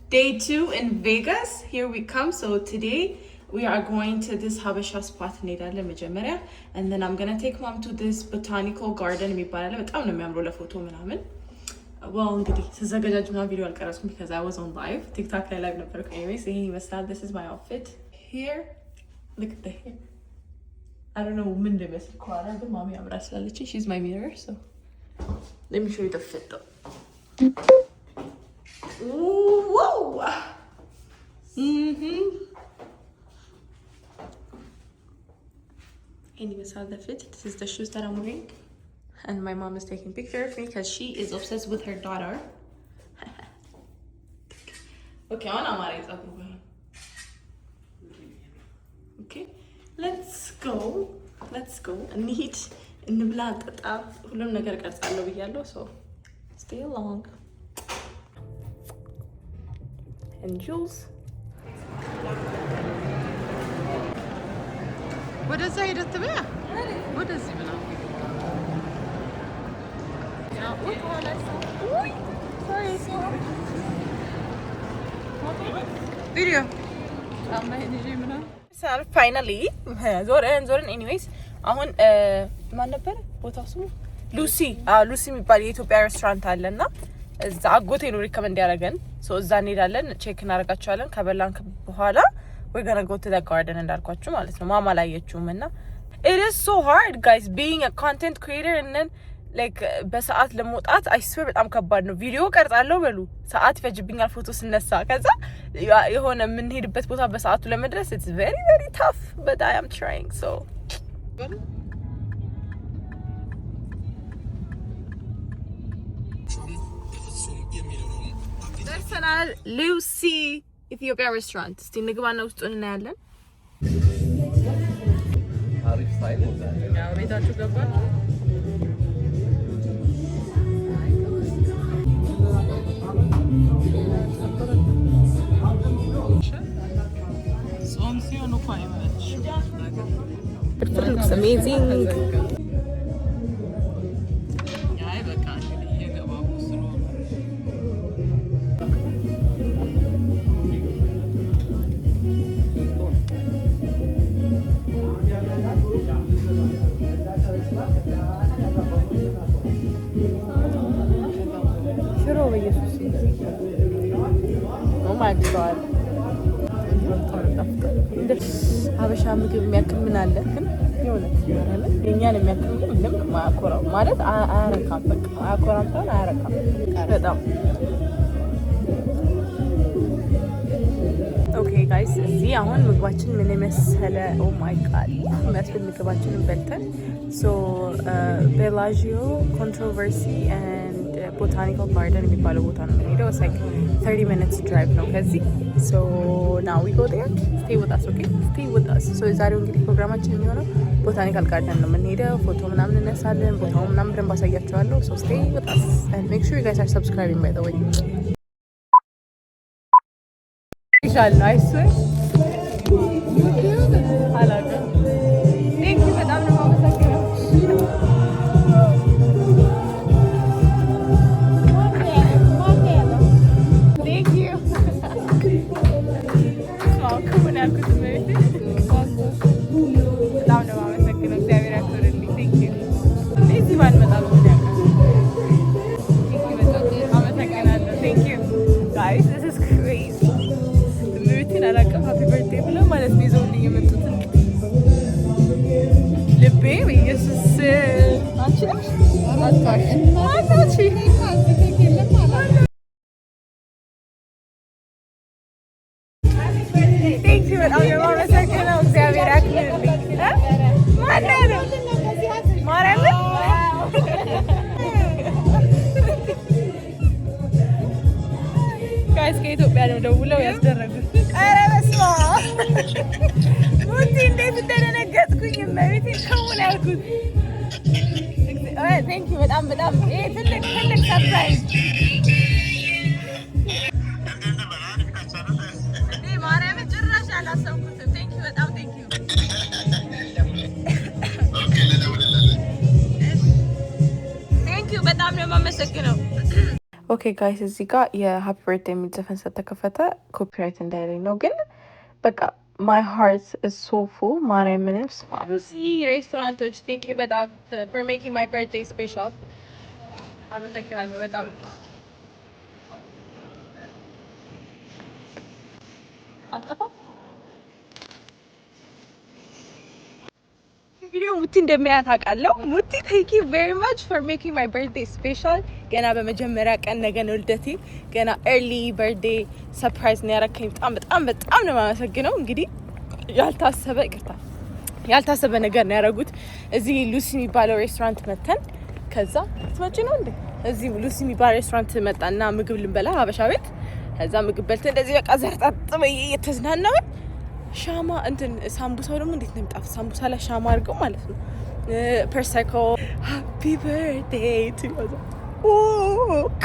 Day 2 in Vegas. Here we come. So today we are going to this Habesha spot and then I'm gonna take mom to this botanical garden. Well, because I was on live. TikTok live. Anyways, this is my outfit. Here, look at the hair. I don't know but mommy she's my mirror, so let me show you the fit though. Ooh, whoa! Anyways, how the fit. This is the shoes that I'm wearing. And my mom is taking a picture of me because she is obsessed with her daughter. Okay, let's go. And eat in the blood. So stay along. And Jules. What is it? What is it? Video. Finally, ዞርን ኤኒዌይስ አሁን ማን ነበር ቦታው ስሙ ሉሲ የሚባል የኢትዮጵያ ሬስቶራንት አለና እዛ አጎቴ ነው ሪከመንድ ያደረገን ሶ እዛ እንሄዳለን ቼክ እናደርጋቸዋለን ከበላን በኋላ we're gonna go to the garden እንዳልኳችሁ ማለት ነው ማማ ላየችውም እና it is so hard guys being a content creator and then like በሰዓት ለመውጣት I swear በጣም ከባድ ነው ቪዲዮ ቀርጻለሁ በሉ ሰዓት ይፈጅብኛል ፎቶ ስነሳ ከዛ የሆነ ምን ሄድበት ቦታ በሰዓቱ ለመድረስ it's very very tough but I am trying so ደርሰናል ሉሲ ኢትዮጵያ ሬስቶራንት እስቲ ንግባና ውስጥ እናያለን አሪፍ ስታይል ነው ቤታችሁ ገባን It looks amazing. Oh my god. ሀበሻ ምግብ የሚያክል ምን አለ ግን የሆነች ይሆናል የኛን የሚያክል ምንም ማያኮራው ማለት አያረካም በቃ አያኮራም ሳይሆን አያረካም በጣም ኦኬ ጋይስ እዚህ አሁን ምግባችን ምን መሰለ ኦ ማይ ጋድ መስል ምግባችንን በልተን ሶ ቤላጂዮ ኮንትሮቨርሲ ኤንድ ቦታኒካል ጋርደን የሚባለው ቦታ ነው የምንሄደው it's like 30 minutes drive ነው ከዚህ so now we go there stay with us okay stay with us so የዛሬው እንግዲህ ፕሮግራማችን የሚሆነው ቦታኒካል ጋርደን ነው የምንሄደው ፎቶ ምናምን እነሳለን ቦታው ምናምን በደንብ አሳያችኋለሁ so stay with us and make sure you guys are subscribing by the way ይሻላል I swear አላውቅም thank you በጣም ነው የማመሰግነው ከኢትዮጵያ ነው ደውለው ያስደረጉት ኧረ በስመ አብ ሙቲ እንዴት እንደደነገጥኩኝ እመቤቴ ከሙን ያልኩት ቴንክ ዩ በጣም ይሄ ትልቅ ሰርፕራይዝ እንዴ ማርያም ጭራሽ አላሰብኩትም ቴንክ ዩ በጣም ቴንክ ዩ ቴንክ ዩ በጣም ነው የማመሰግነው ኦኬ ጋይስ እዚህ ጋር የሀፒ በርት የሚል ዘፈን ስለተከፈተ ኮፒራይት እንዳይለኝ ነው። ግን በቃ ማይ ሃርት ኢዝ ሶ ፉል ማርያምን እዚህ ሬስቶራንቶች ቴንክ ዩ በጣም ፎር ሜኪንግ ማይ በርትዴይ ስፔሻል አመሰግናለሁ በጣም። ቪዲዮ ሙቲ እንደሚያያት አውቃለሁ። ሙቲ ቴንክ ዩ ቬሪ ማች ፎር ሜኪንግ ማይ በርትዴይ ስፔሻል። ገና በመጀመሪያ ቀን ነገ ነው ልደቴ። ገና ኤርሊ በርትዴይ ሰርፕራይዝ ነው ያረከኝ። በጣም በጣም በጣም ነው የማመሰግነው። እንግዲህ ያልታሰበ ነገር ነው ያደረጉት። እዚህ ሉሲ የሚባለው ሬስቶራንት መተን ከዛ ትመጪ ነው እንዴ? እዚህ ሉሲ የሚባለው ሬስቶራንት መጣና ምግብ ልንበላ ሀበሻ ቤት። ከዛ ምግብ በልተን እንደዚህ በቃ ዘርጣጥ እየተዝናናን ሻማ እንትን ሳምቡሳው ደግሞ እንዴት ነው የሚጣፍጥ! ሳምቡሳ ላይ ሻማ አድርገው ማለት ነው። ፐርሳይኮ ሃፒ በርትዴይ ቱ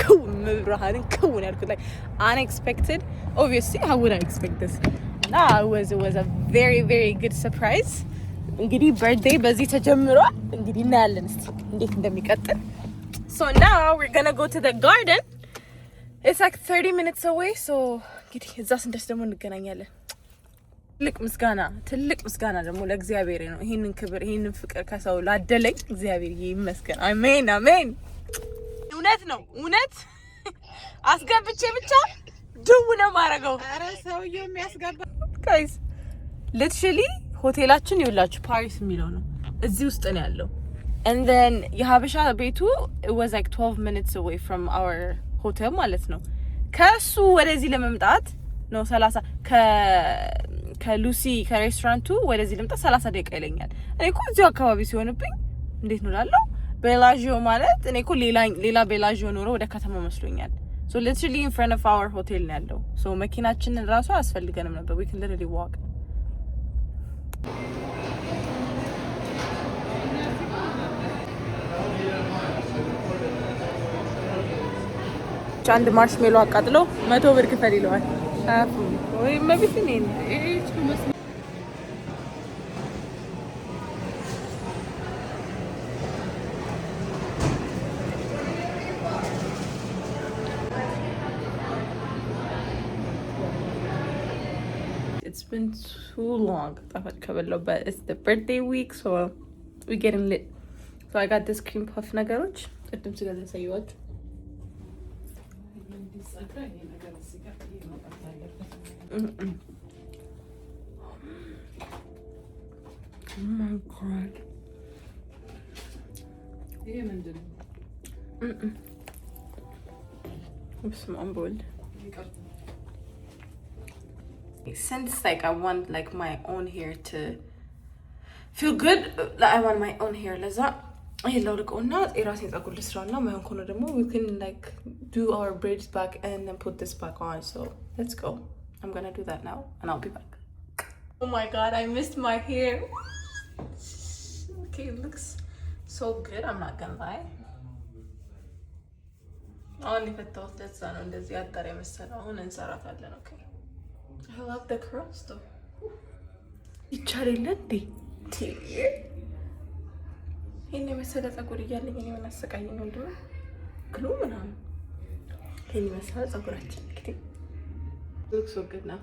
ክውን ብርሃንን ክውን ያልኩት ላይ አንኤክስፔክትድ ኦብቪየስሊ ሃው ውድ አይ ኤክስፔክት ዲስ እና was a very very good surprise። እንግዲህ በርትዴይ በዚህ ተጀምሯል። እንግዲህ እናያለን እስቲ እንዴት እንደሚቀጥል። So now we're gonna go to the garden. It's like 30 minutes away. So እንግዲህ እዛ ስንደርስ ደግሞ እንገናኛለን። ትልቅ ምስጋና ደግሞ ለእግዚአብሔር ነው። ይሄንን ክብር ይሄንን ፍቅር ከሰው ላደለኝ እግዚአብሔር ይመስገን። አሜን አሜን። እውነት ነው እውነት አስገብቼ ብቻ ድው ነው ማረገው። አረ ሰውዬው የሚያስገባ ጋይስ ሊትራሊ ሆቴላችን ይውላችሁ ፓሪስ የሚለው ነው እዚህ ውስጥ ነው ያለው። and then የሀበሻ ቤቱ was like 12 minutes away from our hotel ማለት ነው። ከሱ ወደዚህ ለመምጣት ነው 30 ከሉሲ ከሬስቶራንቱ ወደዚህ ልምጣ 30 ደቂቃ ይለኛል። እኔ እኮ እዚሁ አካባቢ ሲሆንብኝ እንዴት ነው ላለው ቤላጂዮ ማለት እኔ እኮ ሌላ ቤላጂዮ ኖሮ ወደ ከተማ መስሎኛል። so literally in front of our hotel ነው ያለው። so መኪናችንን ራሱ አያስፈልገንም ነበር። we can literally walk። አንድ ማርሽሜሎ አቃጥሎ 100 ብር ክፈል ይለዋል። ወይ መብት ነኝ እቺ መስሎ It's been too long. but it's the birthday week, so we're getting lit. So I got this cream puff ነገሮች ቅድም ስለዛ ሳይዋችሁ Oh my god. I'm bold. Since like I want like my own hair to feel good, like I want my own hair. ለዛ ይሄለው ልቆና የራሴን ፀጉር ልስራና ማይሆን ከሆነ ደግሞ we can like do our braids back and then put this back on. So let's go. I'm gonna do that now and I'll be back. Oh my god, I missed my hair. Okay, it looks so good, I'm not gonna lie. አሁን የፈታሁት ለዛ ነው እንደዚህ አጣሪ መሰለው። አሁን እንሰራታለን። Okay, I love the curls though. ይቻላል እንዴ? ይሄን የመሰለ ፀጉር እያለኝ እኔ ምን አሰቃየኝ ነው እንደው ግሉ ምናምን ይሄን የመሰለ ፀጉራችን እንግዲህ looks so good now.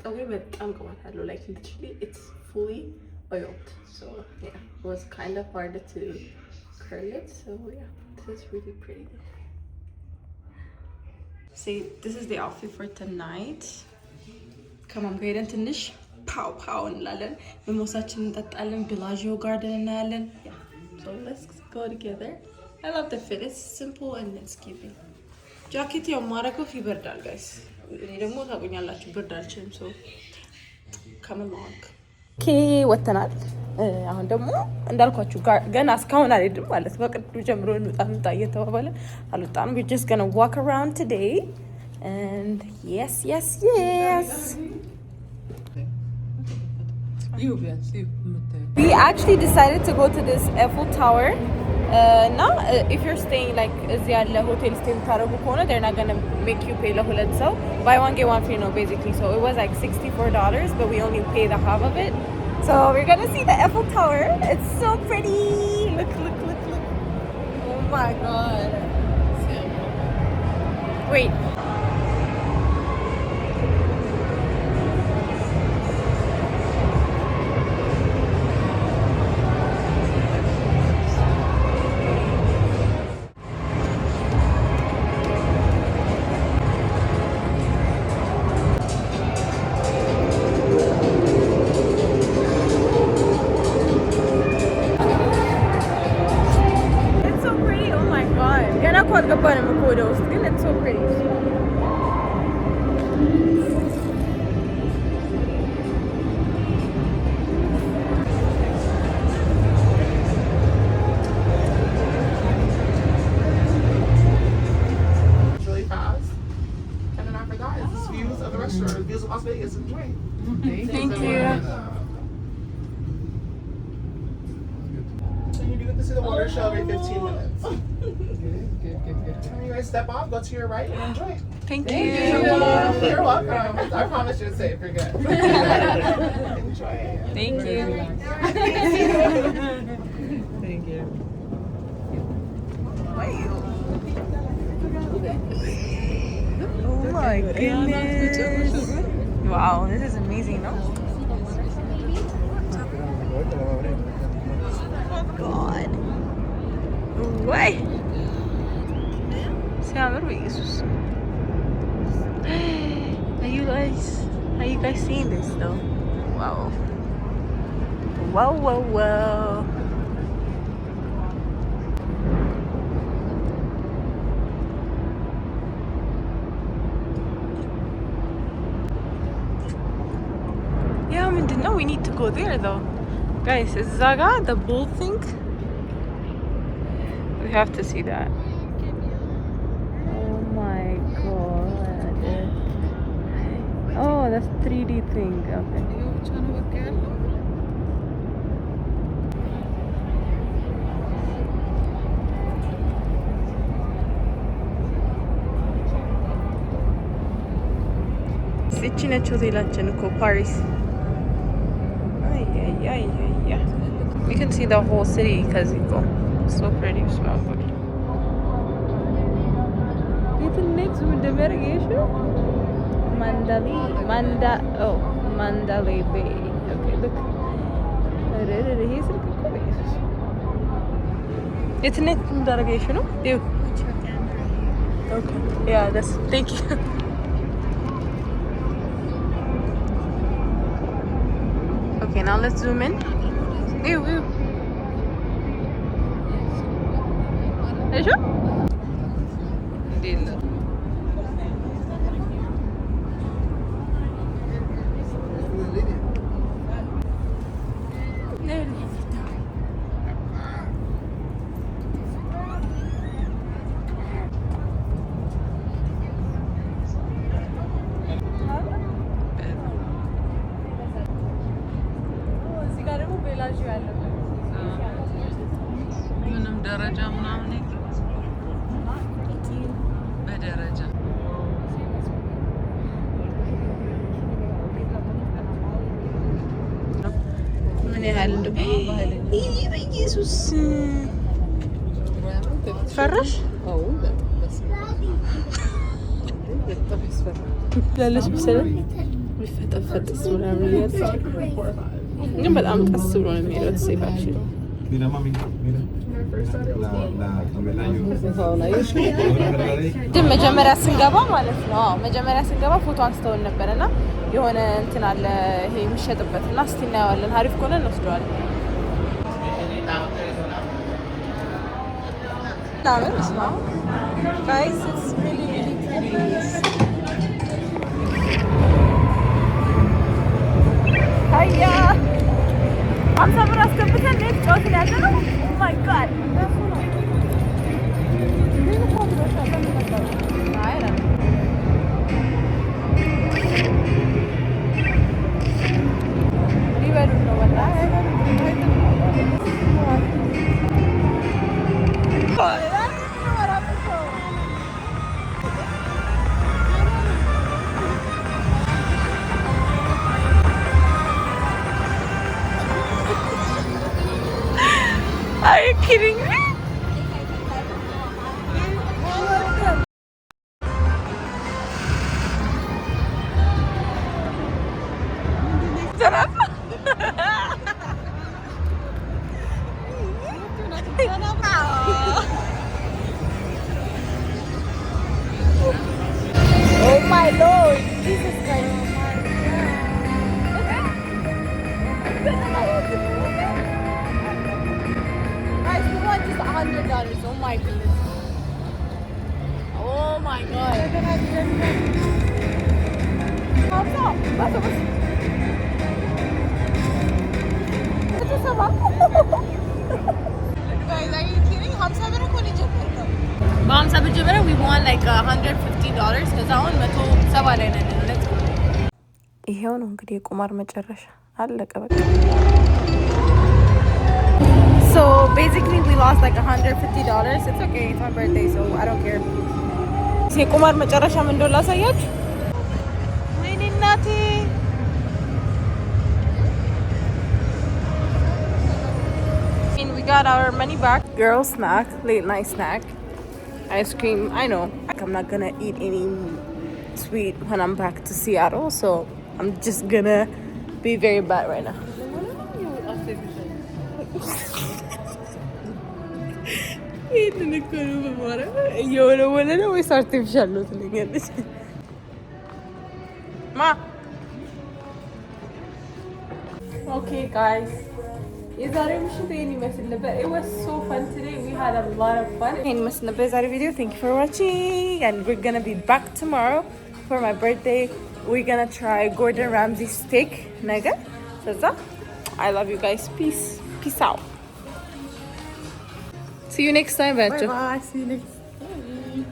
ፀጉሬ በጣም ቅባት አለው like literally it's fully oiled, so yeah, it was kind of hard to curl it, so yeah, this is really pretty. See, this is the outfit for tonight. Come on, go and ትንሽ ፓው እንላለን። መሞሳችን እንጠጣለን። ቤላጂዮ ጋርደን እናያለን። Yeah, so let's go together. I love the fit. It's simple and it's giving. ጃኬት ያው ማረገው ይበርዳል ጋይስ። እኔ ደግሞ ታውቁኛላችሁ ብርድ አልችልም። so come along. ወተናል። አሁን ደግሞ እንዳልኳችሁ ገና እስካሁን አልሄድም ማለት ነው። በቅዱ ጀምሮ እንውጣ እየተባባለ አልወጣንም። we're just gonna walk around today and yes. We actually decided to go to this Eiffel Tower. Now if you're staying like እዚህ ያለ ሆቴል stay ታረጉ ከሆነ they're not going to make you pay ለሁለት ሰው buy one get one free no basically. So it was like $64 but we only pay the half of it. So we're going to see the Eiffel Tower. It's so pretty. Look. Oh my god. Wait. It's so pretty. Oh my god. Gonna call the bottom of photos. It's so pretty. Really fast. And then after that is the views of the restaurant, views of Las Vegas. Enjoy. Thank you. And you get to see the water show every 15 minutes. And you guys step off, go to your right, and enjoy. Thank you. You're welcome. I promise you're safe. You're good. Enjoy. Thank you. Thank you. Oh my goodness. Wow, this is amazing, no? God. Way. ሲያምር በኢየሱስ Are you guys seeing this though? Wow. Wow, wow, wow. Yeah, ምንድነው? We need to go there though. Guys, እዛ ጋ the bull thing. We have to see that. Oh my god. Oh, that's 3D thing. Okay. እቺ ነች ሆቴላችን እኮ ፓሪስ። We can see the whole city ከዚህ እኮ so pretty. የትነት እንደሚያደርገሽ Mandalay Bay. Okay, look. ይሄ ስልክ እኮ በኢየሱስ የትነት እንዳደረገሽ ነው? Okay. Yeah, that's thank you. Okay, now let's zoom in. Ew. Ejo? Değil. ምንም ደረጃ ምናምን በደረጃ ምን ያህል እንደው በኢየሱስ ፈራሽ ያለሽ መሰለኝ ቢፈጠፈጥስ ምናምን ግን በጣም ቀስ ብሎ ነው የሚሄደው ሴፋችን Mira, mami, mira. La ግን መጀመሪያ ስንገባ ማለት ነው መጀመሪያ ስንገባ ፎቶ አንስተውን ነበርና የሆነ እንትን አለ ይሄ የሚሸጥበት እና እስቲ እናየዋለን። አሪፍ ከሆነ እንወስደዋለን። Guys, it's really pretty. Hiya! I'm someone else to pretend it's joking at them. Oh my god. Are you kidding me? my lord, Jesus Christ. Guys, we want just $100. Oh my goodness. Oh my god. Thumbs up. Guys, are you kidding? በ50 ብር ጀመረ. We won like $150. ከዛ አሁን 170 ላይ ነን. ይሄው ነው እንግዲህ የቁማር መጨረሻ አለቀ በቃ. So basically we lost like $150. It's okay, it's my birthday, so I don't care. የቁማር መጨረሻ ምን እንደሆነ ላሳያችሁ. ወይኔ እናቴ. And we got our money back. Girl snack, late night snack. Ice cream. I know I'm not gonna eat any sweet when I'm back to Seattle, so I'm just gonna be very bad right now. Okay guys, it was so fun today. We had a lot of fun. Video. Thank you for watching, and we're gonna be back tomorrow for my birthday. We're gonna try Gordon Ramsay steak nugget. So I love you guys. Peace out. See you next time. Bye bye. See you next time.